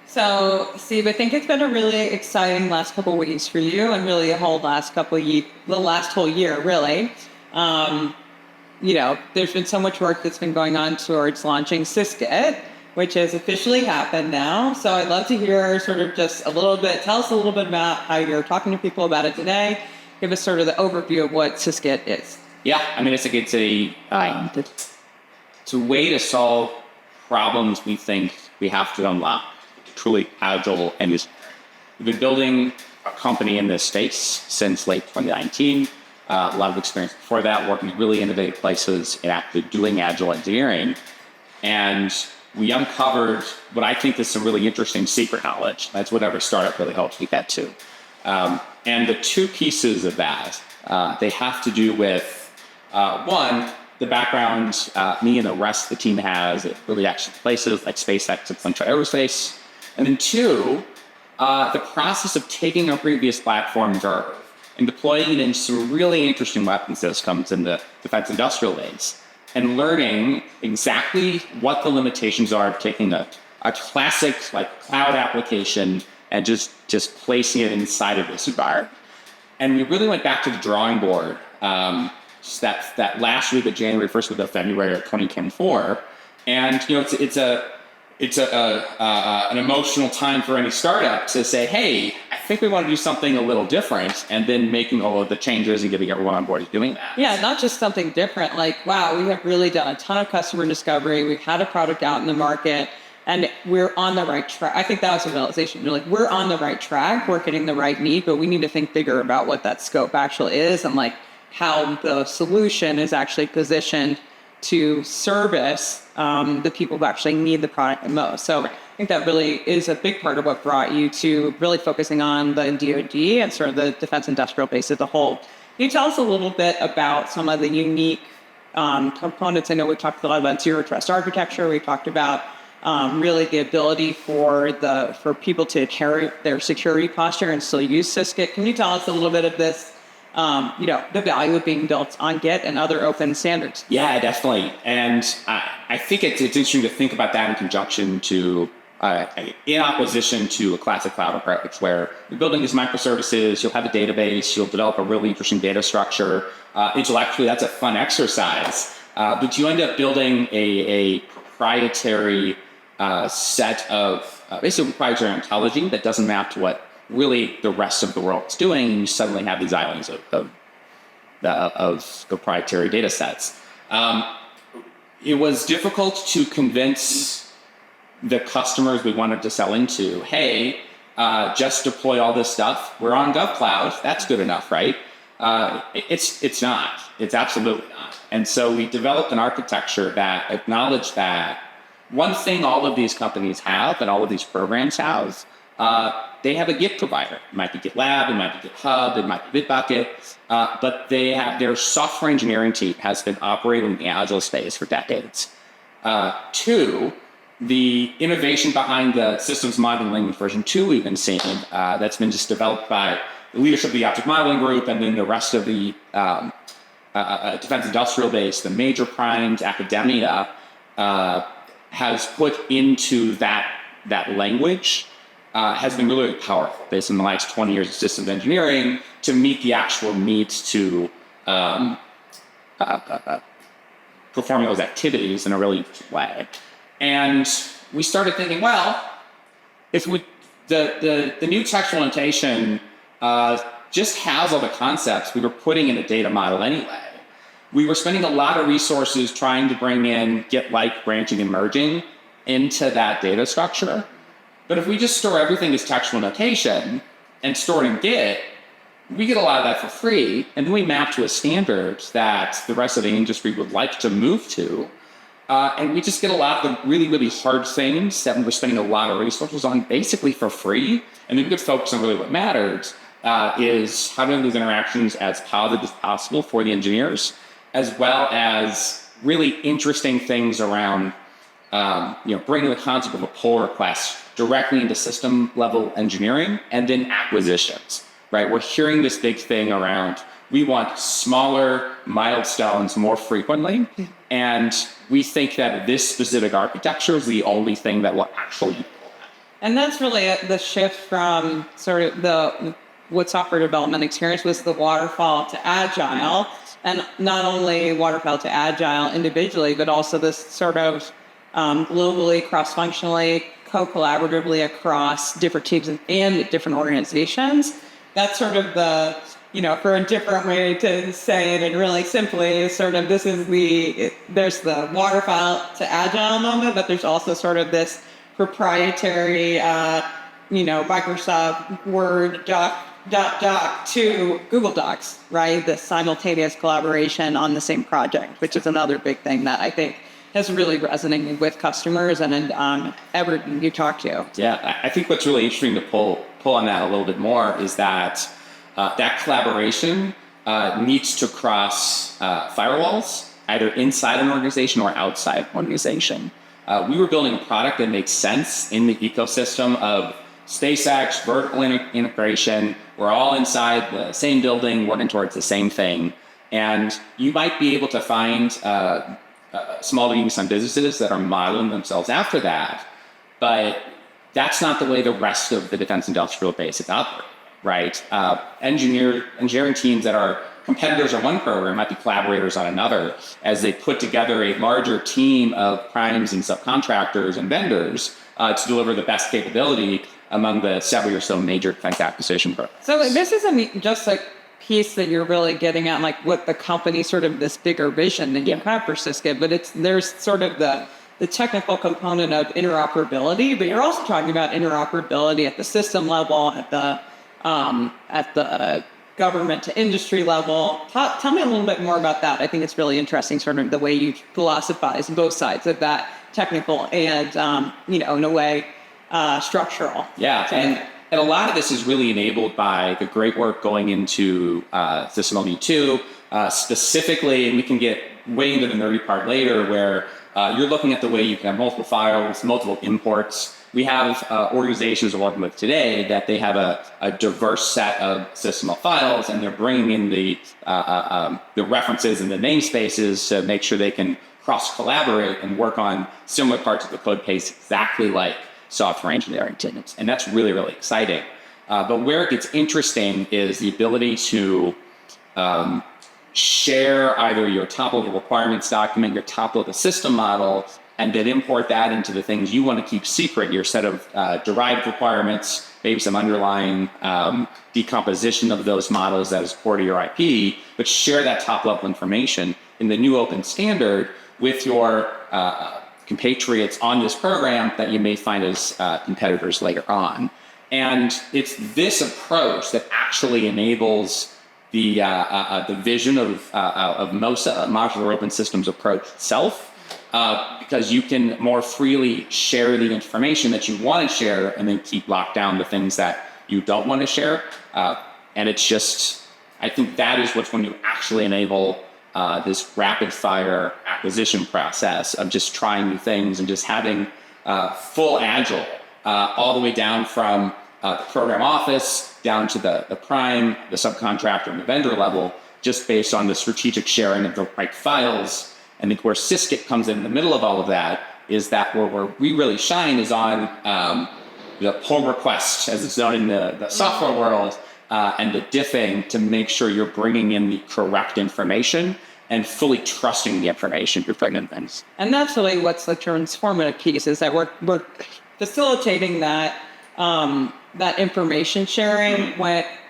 So, Steve, I think it's been a really exciting last couple of weeks for you, and really a whole last couple of the last whole year, really. Um, there's been so much work that's been going on towards launching SysGit, which has officially happened now. So I'd love to hear sort of just a little bit, tell us a little bit about how you're talking to people about it today. Give us sort of the overview of what SysGit is. Yeah, I mean, it's a way to solve problems we think we have to unlock. Truly agile and useful. We've been building a company in this space since late 2019. A lot of experience before that, working in really innovative places and actually doing agile engineering. And we uncovered what I think is some really interesting secret knowledge. That's what every startup really hopes we get to. And the two pieces of that, they have to do with, one, the background me and the rest of the team has at really excellent places like SpaceX and Slingshot Aerospace. And then two, the process of taking our previous platform, Verve, and deploying it into some really interesting weapon systems in the defense industrial base, and learning exactly what the limitations are of taking a classic like cloud application and just placing it inside of this environment. And we really went back to the drawing board that last week of January, first week of February of 2024. And it's an emotional time for any startup to say, hey, I think we want to do something a little different, and then making all of the changes and getting everyone on board is doing that. Yeah, not just something different. Like, wow, we have really done a ton of customer discovery. We've had a product out in the market, and we're on the right track. I think that was a realization. You're like, we're on the right track. We're hitting the right need, but we need to think bigger about what that scope actually is and like how the solution is actually positioned to service the people who actually need the product the most. So I think that really is a big part of what brought you to really focusing on the DoD and sort of the defense industrial base as a whole. Can you tell us a little bit about some of the unique components? I know we talked a lot about zero trust architecture. We talked about really the ability for people to carry their security posture and still use SysGit. Can you tell us a little bit of this? The value of being built on Git and other open standards. Yeah, definitely. And I think it's interesting to think about that in conjunction to, in opposition to a classic cloud approach where you're building these microservices, you'll have a database, you'll develop a really interesting data structure. Intellectually, that's a fun exercise. But you end up building a proprietary set of basically proprietary ontology that doesn't map to what really the rest of the world is doing, and you suddenly have these islands of proprietary data sets. It was difficult to convince the customers we wanted to sell into, hey, just deploy all this stuff. We're on GovCloud. That's good enough, right? It's not. It's absolutely not. And so we developed an architecture that acknowledged that one thing all of these companies have and all of these programs have, they have a Git provider. It might be GitLab, it might be GitHub, it might be Bitbucket, but their software engineering team has been operating in the Agile space for decades. Two, the innovation behind the systems modeling version 2 we've been seeing, that's been just developed by the leadership of the object modeling group and then the rest of the defense industrial base, the major primes, academia, has put into that language. Has been really powerful based on the last 20 years of systems engineering to meet the actual needs to perform those activities in a really way. And we started thinking, well, if the new textual notation just has all the concepts we were putting in a data model anyway. We were spending a lot of resources trying to bring in Git-like branching and merging into that data structure. But if we just store everything as textual notation and store it in Git, we get a lot of that for free, and then we map to a standard that the rest of the industry would like to move to, and we just get a lot of the really, really hard things that we're spending a lot of resources on basically for free, and then we could focus on really what matters, is how to do these interactions as positive as possible for the engineers, as well as really interesting things around bringing the concept of a pull request directly into system level engineering and then acquisitions, right? We're hearing this big thing around, we want smaller milestones more frequently. And we think that this specific architecture is the only thing that will actually do that. And that's really the shift from sort of what software development experience was the waterfall to agile. And not only waterfall to agile individually, but also this sort of globally, cross-functionally, co-collaboratively across different teams and different organizations. That's sort of the, for a different way to say it and really simply, sort of there's the waterfall to agile moment, but there's also sort of this proprietary, Microsoft Word doc to Google Docs, right? The simultaneous collaboration on the same project, which is another big thing that I think has really resonated with customers and everyone you talk to. Yeah, I think what's really interesting to pull on that a little bit more is that that collaboration needs to cross firewalls, either inside an organization or outside an organization. We were building a product that makes sense in the ecosystem of SpaceX, vertical integration. We're all inside the same building, working towards the same thing. And you might be able to find small to medium-sized businesses that are modeling themselves after that, but that's not the way the rest of the defense industrial base is operating, right? Engineering teams that are competitors on one program might be collaborators on another as they put together a larger team of primes and subcontractors and vendors to deliver the best capability among the 70 or so major defense acquisition programs. So this isn't just a piece that you're really getting at, like what the company sort of this bigger vision that you have for SysGit, but there's sort of the technical component of interoperability, but you're also talking about interoperability at the system level, at the government to industry level. Tell me a little bit more about that. I think it's really interesting, sort of the way you philosophize both sides of that, technical and, in a way, structural. Yeah, and a lot of this is really enabled by the great work going into System OD2, specifically, and we can get way into the nerdy part later, where you're looking at the way you can have multiple files, multiple imports. We have organizations we're working with today that they have a diverse set of system files, and they're bringing in the references and the namespaces to make sure they can cross-collaborate and work on similar parts of the code base exactly like software engineering teams. And that's really, really exciting. But where it gets interesting is the ability to share either your top-level requirements document, your top-level system model, and then import that into the things you want to keep secret, your set of derived requirements, maybe some underlying decomposition of those models that is core to your IP, but share that top-level information in the new open standard with your compatriots on this program that you may find as competitors later on. And it's this approach that actually enables the vision of MOSA, Modular Open Systems approach itself, because you can more freely share the information that you want to share and then keep locked down the things that you don't want to share. And it's just, I think that is what's going to actually enable this rapid fire acquisition process of just trying new things and just having full Agile all the way down from the program office down to the prime, the subcontractor, and the vendor level, just based on the strategic sharing of the right files. And I think where SysGit comes in the middle of all of that is that where we really shine is on the pull request, as it's known in the software world, and the diffing to make sure you're bringing in the correct information and fully trusting the information you're putting in things. And that's really what's the transformative piece, is that we're facilitating that that information sharing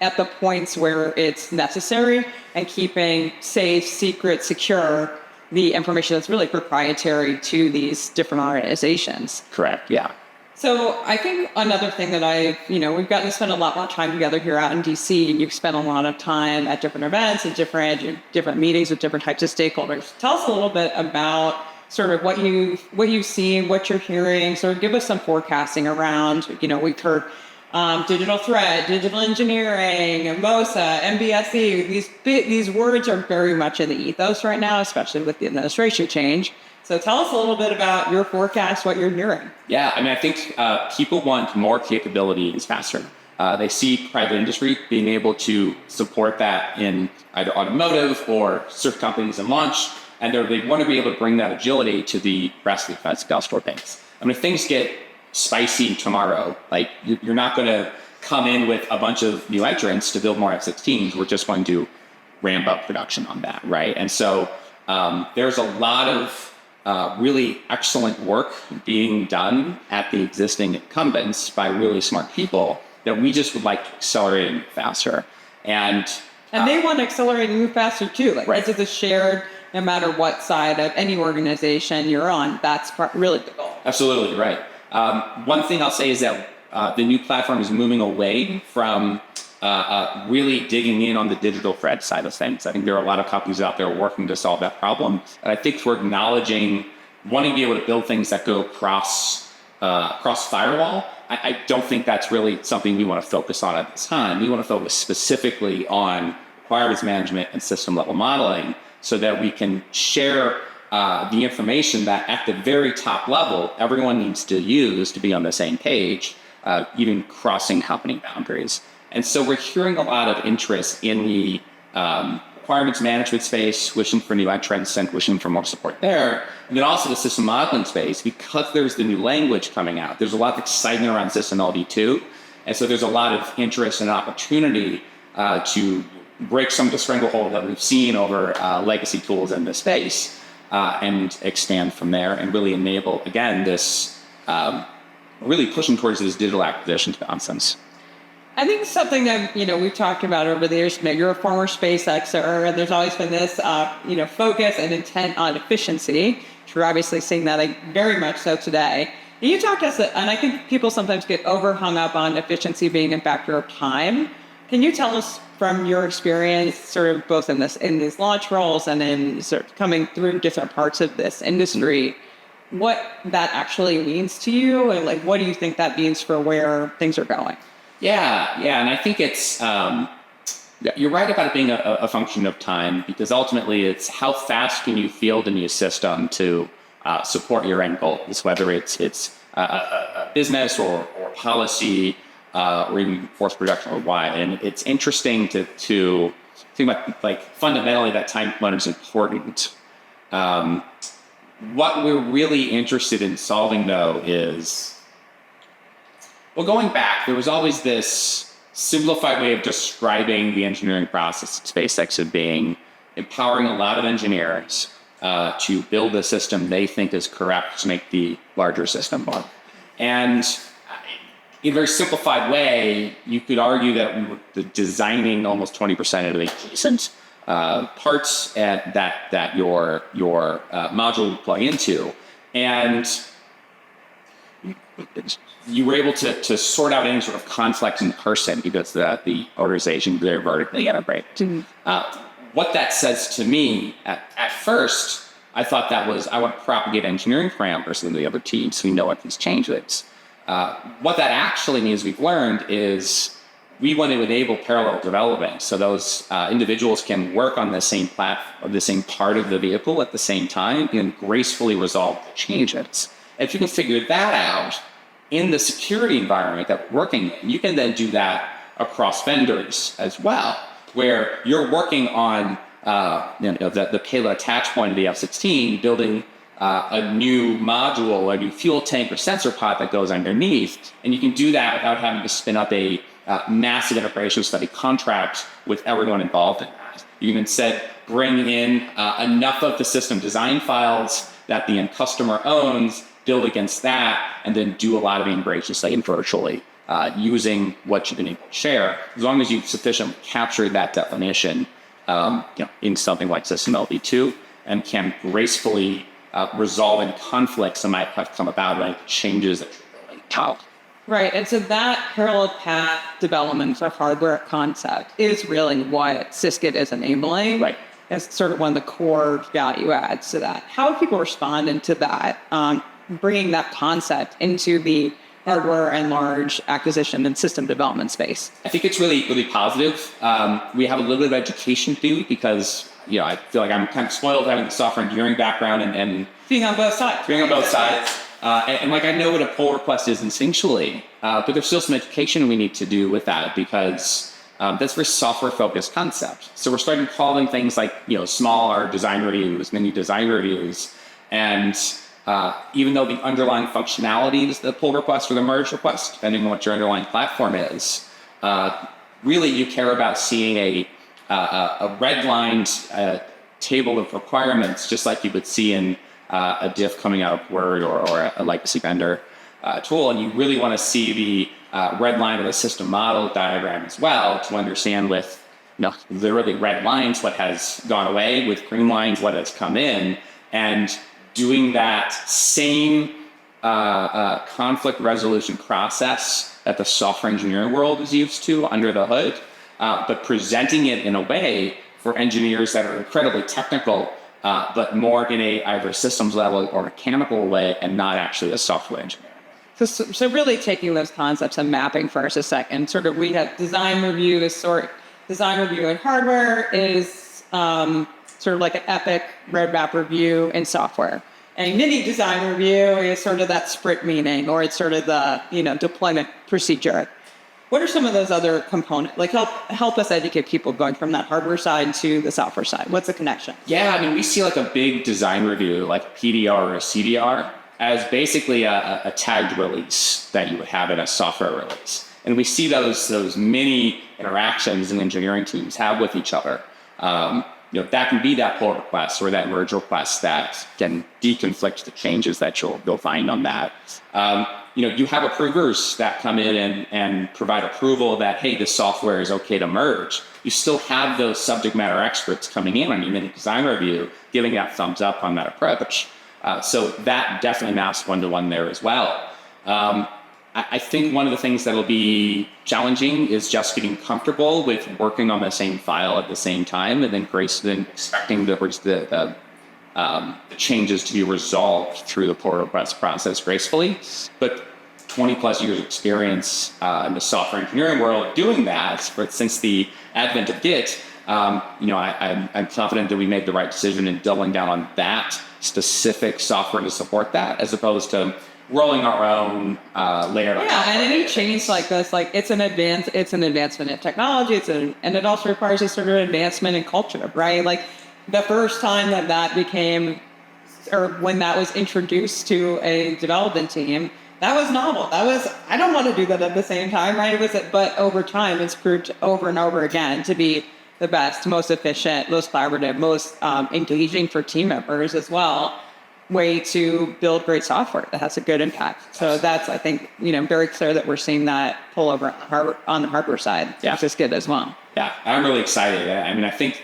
at the points where it's necessary, and keeping safe, secret, secure the information that's really proprietary to these different organizations. Correct, yeah. So I think another thing that we've gotten to spend a lot more time together here out in DC, and you've spent a lot of time at different events and different meetings with different types of stakeholders. Tell us a little bit about sort of what you've seen, what you're hearing. Sort of give us some forecasting around, we've heard digital thread, digital engineering, MOSA, MBSE. These words are very much in the ethos right now, especially with the administration change. So tell us a little bit about your forecast, what you're hearing. Yeah, I think people want more capabilities faster. They see private industry being able to support that in either automotive or certain companies in launch, and they want to be able to bring that agility to the rest of the defense industrial base. If things get spicy tomorrow. Like you're not going to come in with a bunch of new entrants to build more F-16s. We're just going to ramp up production on that, right? And so there's a lot of really excellent work being done at the existing incumbents by really smart people that we just would like to accelerate and move faster. And they want to accelerate and move faster too. Like right. This is a shared, no matter what side of any organization you're on, that's really the goal. Absolutely, right. One thing I'll say is that the new platform is moving away from really digging in on the digital thread side of things. I think there are a lot of companies out there working to solve that problem. And I think we're acknowledging wanting to be able to build things that go cross firewall. I don't think that's really something we want to focus on at this time. We want to focus specifically on requirements management and system level modeling so that we can share the information that at the very top level, everyone needs to use to be on the same page, even crossing company boundaries. And so we're hearing a lot of interest in the requirements management space, wishing for new entrants and wishing for more support there. And then also the system modeling space, because there's the new language coming out. There's a lot of excitement around System LD2. And so there's a lot of interest and opportunity to break some of the stranglehold that we've seen over legacy tools in this space and expand from there and really enable, again, this really pushing towards this digital acquisition nonsense. I think something that, we've talked about over the years, you're a former SpaceXer, and there's always been this, focus and intent on efficiency. We're obviously seeing that very much so today. And you talked to us, and I think people sometimes get hung up on efficiency being a factor of time. Can you tell us from your experience, sort of both in these launch roles and in sort of coming through different parts of this industry, what that actually means to you, and what do you think that means for where things are going? Yeah, and I think it's you're right about it being a function of time, because ultimately it's how fast can you field a new system to support your end goals, whether it's a business or policy or even force production or why. And it's interesting to think about fundamentally that time component is important. What we're really interested in solving though is, well, going back, there was always this simplified way of describing the engineering process at SpaceX of being empowering a lot of engineers to build a system they think is correct to make the larger system work. And in a very simplified way, you could argue that we were designing almost 20% of the adjacent parts that your module would plug into. And you were able to sort out any sort of conflict in person because the organization, they're vertically integrated. What that says to me, at first, I thought that was, I want to propagate engineering parameters into the other teams so we know what these changes. What that actually means, we've learned, is we want to enable parallel development. So those individuals can work on the same platform, the same part of the vehicle at the same time and gracefully resolve the changes. If you can figure that out in the security environment that we're working in, you can then do that across vendors as well, where you're working on the payload attach point of the F-16, building a new module, a new fuel tank or sensor pod that goes underneath, and you can do that without having to spin up a massive integration study contract with everyone involved in that. You can instead bring in enough of the system design files that the end customer owns, build against that, and then do a lot of integration study virtually using what you've been able to share, as long as you've sufficiently captured that definition in something like System LD2 and can gracefully resolve any conflicts that might have come about, like changes that you're building out. Right, and so that parallel path development for hardware concept is really what SysGit is enabling. Right. It's sort of one of the core value adds to that. How have people responded to that, bringing that concept into the hardware and large acquisition and system development space? I think it's really, really positive. We have a little bit of education to do because, I feel like I'm kind of spoiled having the software engineering background and being on both sides. And I know what a pull request is instinctually, but there's still some education we need to do with that because that's a very software-focused concept. So we're starting calling things like, small or design reviews, mini design reviews, and even though the underlying functionality is the pull request or the merge request, depending on what your underlying platform is, really you care about seeing a redlined table of requirements, just like you would see in a diff coming out of Word or a legacy vendor tool. And you really want to see the red line of the system model diagram as well to understand with literally red lines what has gone away, with green lines what has come in, and doing that same conflict resolution process that the software engineering world is used to under the hood, but presenting it in a way for engineers that are incredibly technical, but more in a either systems level or mechanical way, and not actually a software engineer. So really taking those concepts and mapping first a second, sort of we have design review in hardware is sort of like an epic roadmap review in software. And mini design review is sort of that sprint meeting, or it's sort of the deployment procedure. What are some of those other components? Like help us educate people going from that hardware side to the software side. What's the connection? Yeah, I mean, we see like a big design review, like PDR or a CDR, as basically a tagged release that you would have in a software release. And we see those mini interactions and engineering teams have with each other. That can be that pull request or that merge request that can deconflict the changes that you'll find on that. You have approvers that come in and provide approval that, hey, this software is okay to merge. You still have those subject matter experts coming in on your mini design review, giving that thumbs up on that approach. So that definitely maps one-to-one there as well. I think one of the things that'll be challenging is just getting comfortable with working on the same file at the same time, and then expecting the changes to be resolved through the pull request process gracefully. But 20 plus years of experience in the software engineering world doing that, since the advent of Git, I'm confident that we made the right decision in doubling down on that specific software to support that, as opposed to rolling our own layer. Yeah, and any change like this, like it's an advancement in technology, and it also requires a sort of advancement in culture, right? Like the first time that became, or when that was introduced to a development team, that was novel. I don't want to do that at the same time, right? But over time, it's proved over and over again to be the best, most efficient, most collaborative, most engaging for team members as well, way to build great software that has a good impact. So that's, I think, very clear that we're seeing that pull over on the hardware side, which is good as well. Yeah, I'm really excited. I mean, I think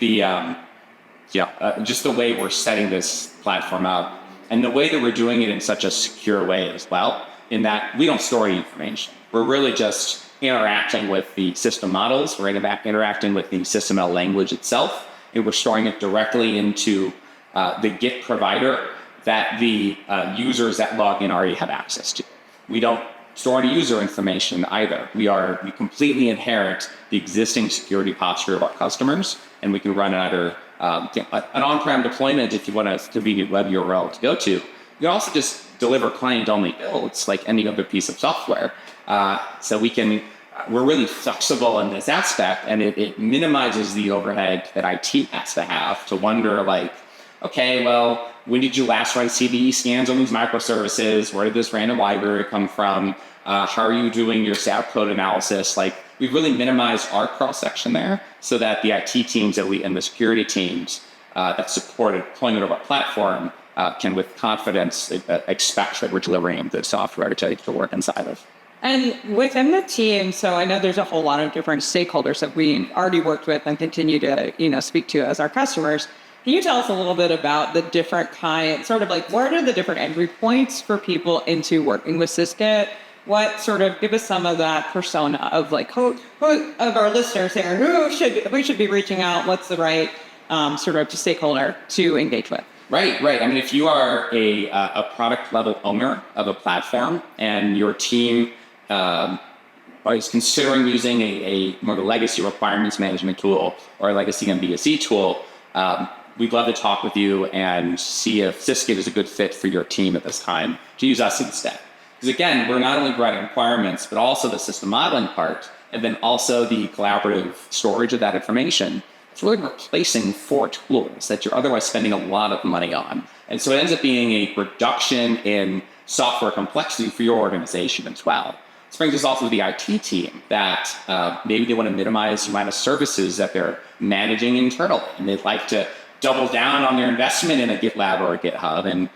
just the way we're setting this platform up and the way that we're doing it in such a secure way as well, in that we don't store any information. We're really just interacting with the system models. We're interacting with the SysML language itself, and we're storing it directly into the Git provider that the users that log in already have access to. We don't store any user information either. We completely inherit the existing security posture of our customers, and we can run either an on-prem deployment if you want a convenient web URL to go to. You can also just deliver client-only builds like any other piece of software. So we're really flexible in this aspect, and it minimizes the overhead that IT has to have to wonder, like, okay, well, when did you last run CVE scans on these microservices? Where did this random library come from? How are you doing your SAP code analysis? Like, we've really minimized our cross-section there so that the IT teams and the security teams that support deployment of our platform can, with confidence, expect that we're delivering the software to work inside of. And within the team, so I know there's a whole lot of different stakeholders that we already worked with and continue to speak to as our customers. Can you tell us a little bit about the different kinds, sort of like what are the different entry points for people into working with SysGit? Give us some of that persona of like who of our listeners here, we should be reaching out? What's the right sort of stakeholder to engage with? Right. I mean, if you are a product level owner of a platform and your team is considering using a more legacy requirements management tool or a legacy MBSE tool, we'd love to talk with you and see if SysGit is a good fit for your team at this time to use us instead. Because again, we're not only providing requirements, but also the system modeling part, and then also the collaborative storage of that information. It's really replacing 4 tools that you're otherwise spending a lot of money on. And so it ends up being a reduction in software complexity for your organization as well. This brings us also to the IT team that maybe they want to minimize the amount of services that they're managing internally, and they'd like to double down on their investment in a GitLab or a GitHub and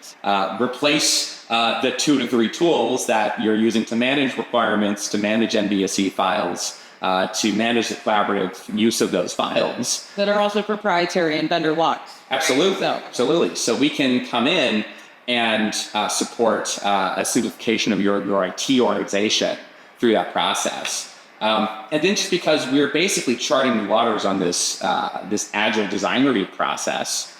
replace the 2 to 3 tools that you're using to manage requirements, to manage NVSE files, to manage the collaborative use of those files. That are also proprietary and vendor locked. Absolutely, absolutely. So we can come in and support a simplification of your IT organization through that process. And then just because we're basically charting the waters on this agile design review process,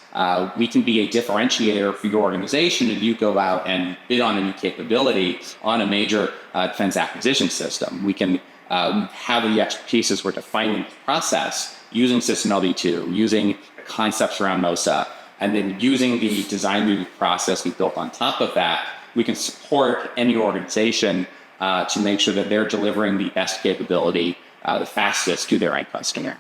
we can be a differentiator for your organization if you go out and bid on a new capability on a major defense acquisition system. We can have the expertise as we're defining the process using System LV2, using concepts around MOSA, and then using the design review process we built on top of that, we can support any organization to make sure that they're delivering the best capability the fastest to their end customer.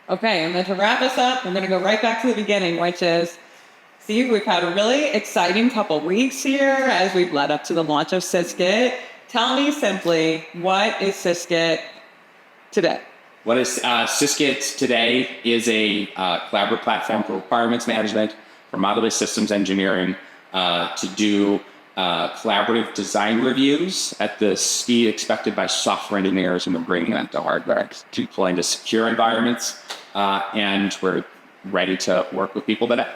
Okay, and then to wrap us up, I'm going to go right back to the beginning, which is, Steve, we've had a really exciting couple weeks here as we've led up to the launch of SysGit. Tell me simply, what is SysGit today? What is SysGit today is a collaborative platform for requirements management, for model-based systems engineering, to do collaborative design reviews at the speed expected by software engineers, and we're bringing that to hardware to deploy into secure environments. And we're ready to work with people today.